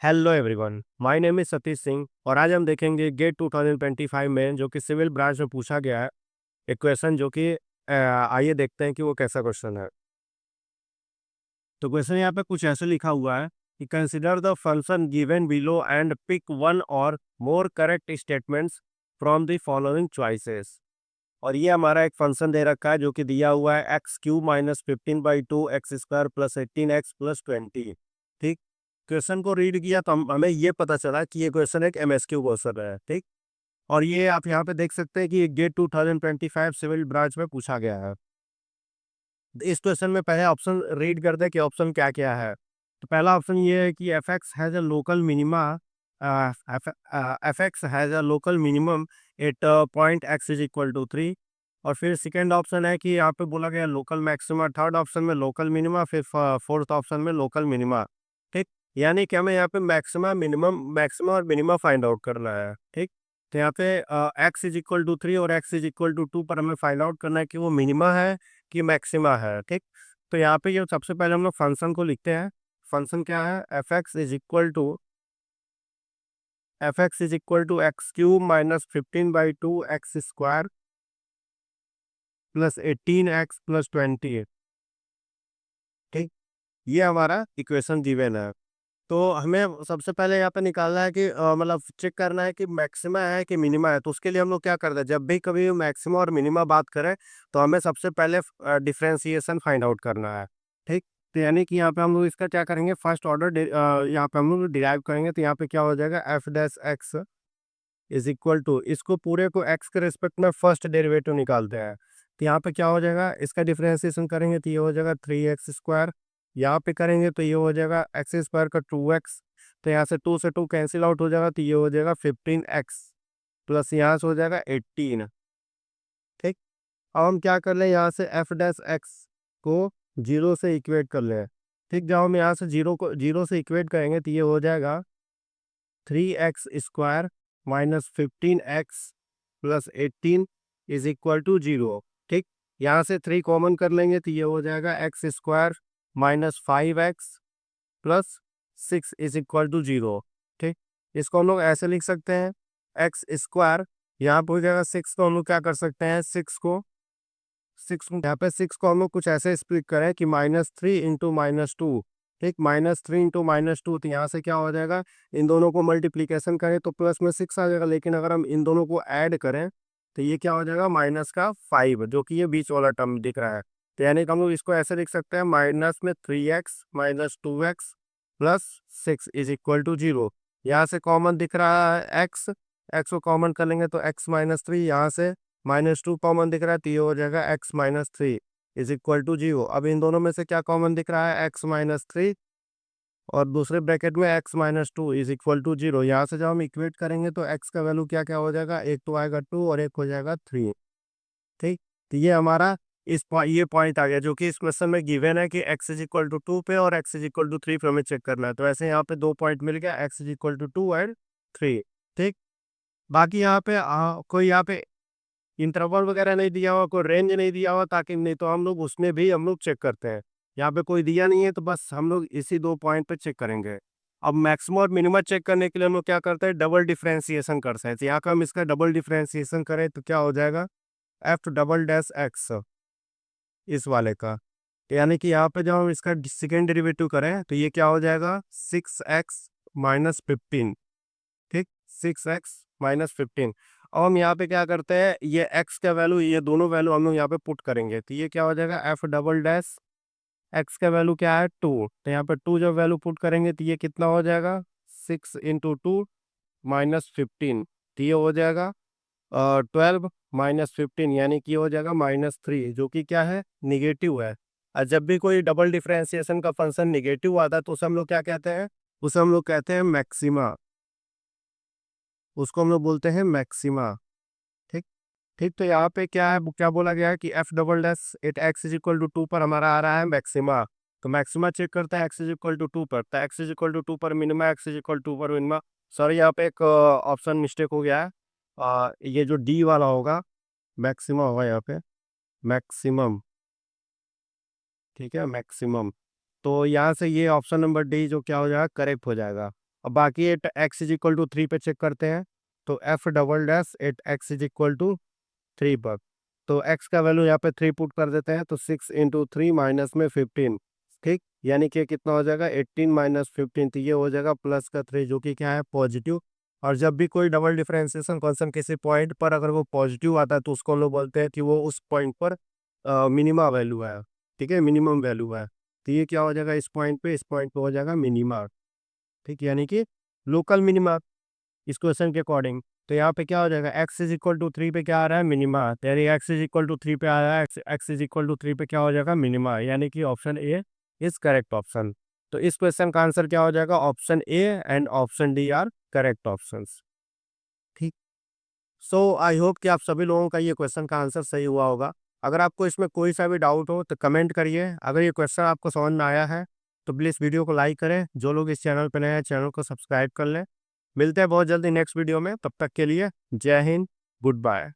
Hello everyone, my name is Satish Singh और आज हम देखेंगे गेट 2025 में जो कि सिविल ब्रांच में पूछा गया है एक क्वेश्चन जो कि आइए देखते हैं कि वो कैसा क्वेश्चन है। तो क्वेश्चन यहाँ पे कुछ ऐसे लिखा हुआ है कि consider the function given below and pick one or more correct statements from the following choices. और ये हमारा एक फंक्शन दे रखा है जो कि दिया हुआ है x³ - 15/2 x square plus 18x plus 20। ठीक, क्वेश्चन को रीड किया तो हमें ये पता चला कि ये क्वेश्चन एक MSQ क्वेश्चन है। ठीक, और ये आप यहाँ पे देख सकते हैं कि गेट 2025 सिविल ब्रांच में पूछा गया है। इस क्वेश्चन में पहले ऑप्शन रीड करते हैं कि ऑप्शन क्या क्या है। तो पहला ऑप्शन ये है कि f x has a local minima, f x has a local minimum at point x is equal to 3। और फिर सेकेंड ऑप्शन है कि यहाँ पे बोला गया लोकल मैक्सिमा, थर्ड ऑप्शन में लोकल मिनिमा, फिर फोर्थ ऑप्शन में लोकल मिनिमा। ठीक, यानी कि हमें यहाँ पे मैक्सिमा और मिनिमा फाइंड आउट करना है। ठीक, तो यहाँ पे एक्स इज इक्वल टू 3 और एक्स इज इक्वल टू 2 पर हमें फाइंड आउट करना है कि वो मिनिमा है कि मैक्सिमा है। ठीक, तो यहाँ पे ये सबसे पहले हम लोग फंक्शन को लिखते हैं। फंक्शन क्या है? F x is equal to x³ - 15/2 x square plus 18x plus 20। ठीक, ये हमारा इक्वेशन गिवन है। तो हमें सबसे पहले यहाँ पे निकालना है कि मतलब चेक करना है कि मैक्सिमा है कि मिनिमा है। तो उसके लिए हम लोग क्या करते हैं, जब भी कभी मैक्सिमा और मिनिमा बात करें तो हमें सबसे पहले डिफ्रेंसिएशन फाइंड आउट करना है। ठीक, तो यानी कि यहाँ पे हम लोग इसका क्या करेंगे, फर्स्ट ऑर्डर यहाँ पे हम लोग डिराइव करेंगे। तो यहाँ पे क्या हो जाएगा, f dash x is equal to, इसको पूरे को एक्स के रिस्पेक्ट में फर्स्ट डेरिवेटिव निकालते हैं। तो यहाँ पे क्या हो जाएगा, इसका डिफ्रेंसिएशन करेंगे तो ये हो जाएगा 3x²। यहाँ पे करेंगे तो ये हो जाएगा एक्स स्क्वायर का 2x। तो यहाँ से 2 से 2 कैंसिल आउट हो जाएगा तो ये हो जाएगा 15x प्लस यहाँ से हो जाएगा 18। ठीक, अब हम क्या कर लें, यहाँ से एफ डैश एक्स को जीरो से इक्वेट कर लें। ठीक, जब हम यहाँ से जीरो से इक्वेट करेंगे तो ये हो जाएगा 3x² - 15x plus 18 is equal to 0। ठीक, यहाँ से 3 कॉमन कर लेंगे तो ये हो जाएगा x² - 5x plus 6 is equal to 0। ठीक, इसको हम लोग ऐसे लिख सकते हैं, x², यहाँ पर हो जाएगा 6 को हम लोग क्या कर सकते हैं, 6 को यहाँ पे 6 को हम लोग कुछ ऐसे स्प्लिट करें कि -3 × -2। ठीक, -3 × -2, तो यहाँ से क्या हो जाएगा, इन दोनों को मल्टीप्लीकेशन करें तो प्लस में 6 आ जाएगा। लेकिन अगर हम इन दोनों को ऐड करें तो ये क्या हो जाएगा, माइनस का 5, जो कि ये बीच वाला टर्म दिख रहा है। तो यानी कि हम लोग इसको ऐसे लिख सकते हैं, माइनस में 3x - 2x plus 6 is equal to 0। यहाँ से कॉमन दिख रहा है x, x को कॉमन कर लेंगे तो x - 3, यहाँ से -2 कॉमन दिख रहा है तो ये हो जाएगा x - 3 इज इक्वल टू 0। अब इन दोनों में से क्या कॉमन दिख रहा है, x - 3 और दूसरे ब्रैकेट में x - 2 इज इक्वल टू 0। यहाँ से जब हम इक्वेट करेंगे तो x का वैल्यू क्या क्या हो जाएगा, एक तो आएगा 2 और एक हो जाएगा 3। ठीक, तो ये हमारा ये पॉइंट आ गया जो कि इस क्वेश्चन में गिवन है कि x इज इक्वल टू 2 पे और x इज इक्वल टू 3 पे हमें चेक करना है। तो ऐसे यहाँ पे 2 पॉइंट मिल गया, x is equal to 2 and 3। ठीक, बाकी यहाँ पे कोई यहाँ पे इंटरवल वगैरह नहीं दिया हुआ, कोई रेंज नहीं दिया हुआ, ताकि नहीं तो हम लोग उसमें भी हम लोग चेक करते हैं। यहाँ पे कोई दिया नहीं है तो बस हम लोग इसी 2 पॉइंट पे चेक करेंगे। अब मैक्सिमम और मिनिमम चेक करने के लिए हम लोग क्या करते हैं, डबल डिफरेंशिएशन करते हैं। तो यहाँ का हम इसका डबल डिफरेंशिएशन करें तो क्या हो जाएगा, एफ डबल डैश एक्स, इस वाले का। तो यानी कि यहाँ पे जब हम इसका सेकेंड डेरिवेटिव करें तो ये क्या हो जाएगा, 6x - 15। ठीक, 6x - 15। अब हम यहाँ पे क्या करते हैं, ये x का वैल्यू, ये दोनों वैल्यू हम लोग यहाँ पे पुट करेंगे तो ये क्या हो जाएगा, एफ डबल डैश एक्स का वैल्यू क्या है 2। तो यहाँ पे 2 जब वैल्यू पुट करेंगे तो ये कितना हो जाएगा, 6 × 2 - 15। तो ये हो जाएगा 12 - 15, यानी कि ये हो जाएगा -3, जो कि क्या है, निगेटिव है। और जब भी कोई डबल डिफरेंशिएशन का फंक्शन निगेटिव आता है तो उसे हम लोग क्या कहते हैं, उसे हम लोग कहते हैं मैक्सिमा। उसको हम लोग बोलते हैं मैक्सिमा। ठीक, ठीक, तो यहाँ पे क्या है, क्या बोला गया है कि f double dash at x is equal to 2 पर हमारा आ रहा है मैक्सिमा। तो मैक्सिमा चेक करते हैं एक्स इज इक्वल टू 2 पर, तो एक्स इज इक्वल टू 2 पर minima, x is equal to पर मिनिमा। सॉरी, यहाँ पे एक ऑप्शन मिस्टेक हो गया है। ये जो डी वाला होगा, मैक्सिमा होगा यहाँ पे, मैक्सिमम। ठीक है, मैक्सिमम। तो यहाँ से ये ऑप्शन नंबर डी जो क्या हो जाएगा, करेक्ट हो जाएगा। अब बाकी at x is equal to 3 पे चेक करते हैं, तो f double dash at x is equal to 3 पर। तो x का वैल्यू यहाँ पे 3 पुट कर देते हैं, तो 6 इंटू 3 माइनस में 15, ठीक, यानी कि कितना हो जाएगा 18 माइनस 15, तो ये हो जाएगा प्लस का 3 जो कि क्या है पॉजिटिव। और जब भी कोई डबल डिफरेंशिएशन क्वेश्चन किसी पॉइंट पर अगर वो पॉजिटिव आता है तो उसको हम लोग बोलते हैं कि वो उस पॉइंट पर मिनिमा वैल्यू है, ठीक है, मिनिमम वैल्यू है। तो ये क्या हो जाएगा इस पॉइंट पे हो जाएगा मिनिमा, ठीक, यानी कि लोकल मिनिमा इस क्वेश्चन के अकॉर्डिंग। तो यहाँ पे क्या हो जाएगा x इज इक्वल टू 3 पे क्या आ रहा है मिनिमा, यानी x इज इक्वल टू 3 पे आ रहा है, x इज इक्वल टू 3 पे क्या हो जाएगा मिनिमा, यानी कि option A is correct option. तो इस क्वेश्चन का आंसर क्या हो जाएगा, option A and option D R correct options, ठीक। सो आई होप कि आप सभी लोगों का ये क्वेश्चन का आंसर सही हुआ होगा। अगर आपको इसमें कोई सा भी डाउट हो तो कमेंट करिए। अगर ये क्वेश्चन आपको समझ में आया है तो प्लीज़ वीडियो को लाइक करें। जो लोग इस चैनल पर नए हैं चैनल को सब्सक्राइब कर लें। मिलते हैं बहुत जल्दी नेक्स्ट वीडियो में, तब तक के लिए जय हिंद, गुड बाय।